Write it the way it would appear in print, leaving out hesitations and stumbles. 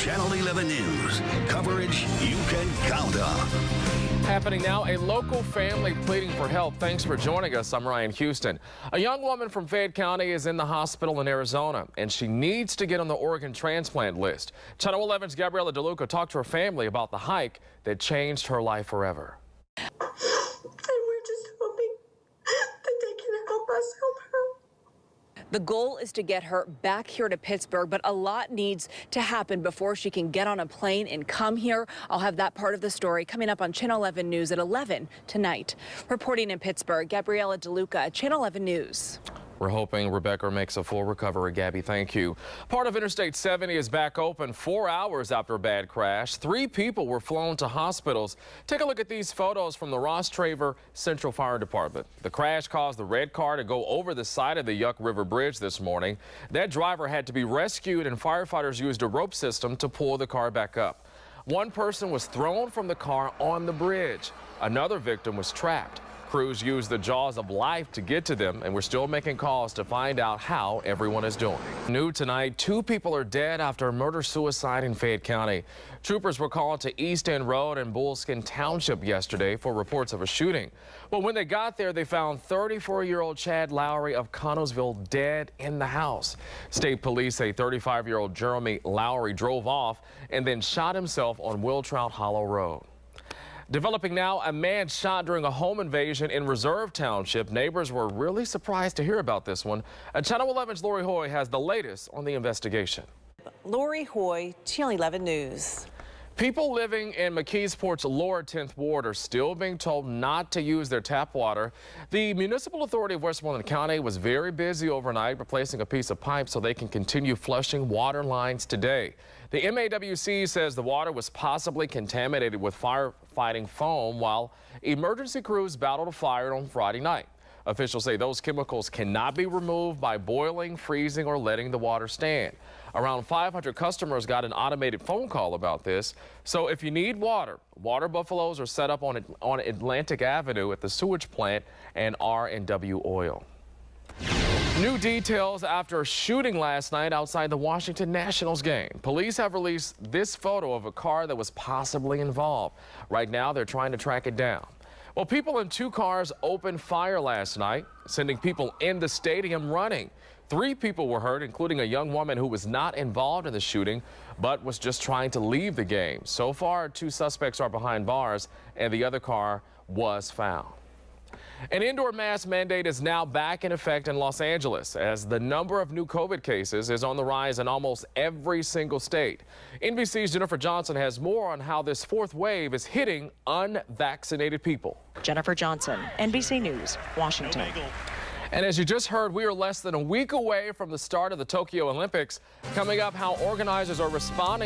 Channel 11 News. Coverage you can count on. Happening now, a local family pleading for help. Thanks for joining us. I'm Ryan Houston. A young woman from Fayette County is in the hospital in Arizona, and she needs to get on the organ transplant list. Channel 11's Gabriela DeLuca talked to her family about the hike that changed her life forever. And we're just hoping that they can help us help her. The goal is to get her back here to Pittsburgh, but a lot needs to happen before she can get on a plane and come here. I'll have that part of the story coming up on Channel 11 News at 11 tonight. Reporting in Pittsburgh, Gabriela DeLuca, Channel 11 News. We're hoping Rebecca makes a full recovery. Gabby, thank you. Part of Interstate 70 is back open 4 hours after a bad crash. 3 people were flown to hospitals. Take a look at these photos from the Ross Traver Central Fire Department. The crash caused the red car to go over the side of the Yuck River Bridge this morning. That driver had to be rescued, and firefighters used a rope system to pull the car back up. One person was thrown from the car on the bridge. Another victim was trapped. Crews used the jaws of life to get to them, and we're still making calls to find out how everyone is doing. New tonight, 2 people are dead after a murder-suicide in Fayette County. Troopers were called to East End Road and Bullskin Township yesterday for reports of a shooting. But when they got there, they found 34-year-old Chad Lowry of Connellsville dead in the house. State police say 35-year-old Jeremy Lowry drove off and then shot himself on Wiltrout Hollow Road. Developing now, a man shot during a home invasion in Reserve Township. Neighbors were really surprised to hear about this one. Channel 11's Lori Hoy has the latest on the investigation. Lori Hoy, Channel 11 News. People living in McKeesport's lower 10th Ward are still being told not to use their tap water. The Municipal Authority of Westmoreland County was very busy overnight replacing a piece of pipe so they can continue flushing water lines today. The MAWC says the water was possibly contaminated with firefighting foam while emergency crews battled a fire on Friday night. Officials say those chemicals cannot be removed by boiling, freezing, or letting the water stand. Around 500 customers got an automated phone call about this. So if you need water, water buffaloes are set up on Atlantic Avenue at the sewage plant and R&W Oil. New details after a shooting last night outside the Washington Nationals game. Police have released this photo of a car that was possibly involved. Right now, they're trying to track it down. Well, people in 2 cars opened fire last night, sending people in the stadium running. 3 people were hurt, including a young woman who was not involved in the shooting, but was just trying to leave the game. So far, 2 suspects are behind bars, and the other car was found. An indoor mask mandate is now back in effect in Los Angeles as the number of new COVID cases is on the rise in almost every single state. NBC's Jennifer Johnson has more on how this 4th wave is hitting unvaccinated people. Jennifer Johnson, NBC News, Washington. And as you just heard, we are less than a week away from the start of the Tokyo Olympics. Coming up, how organizers are responding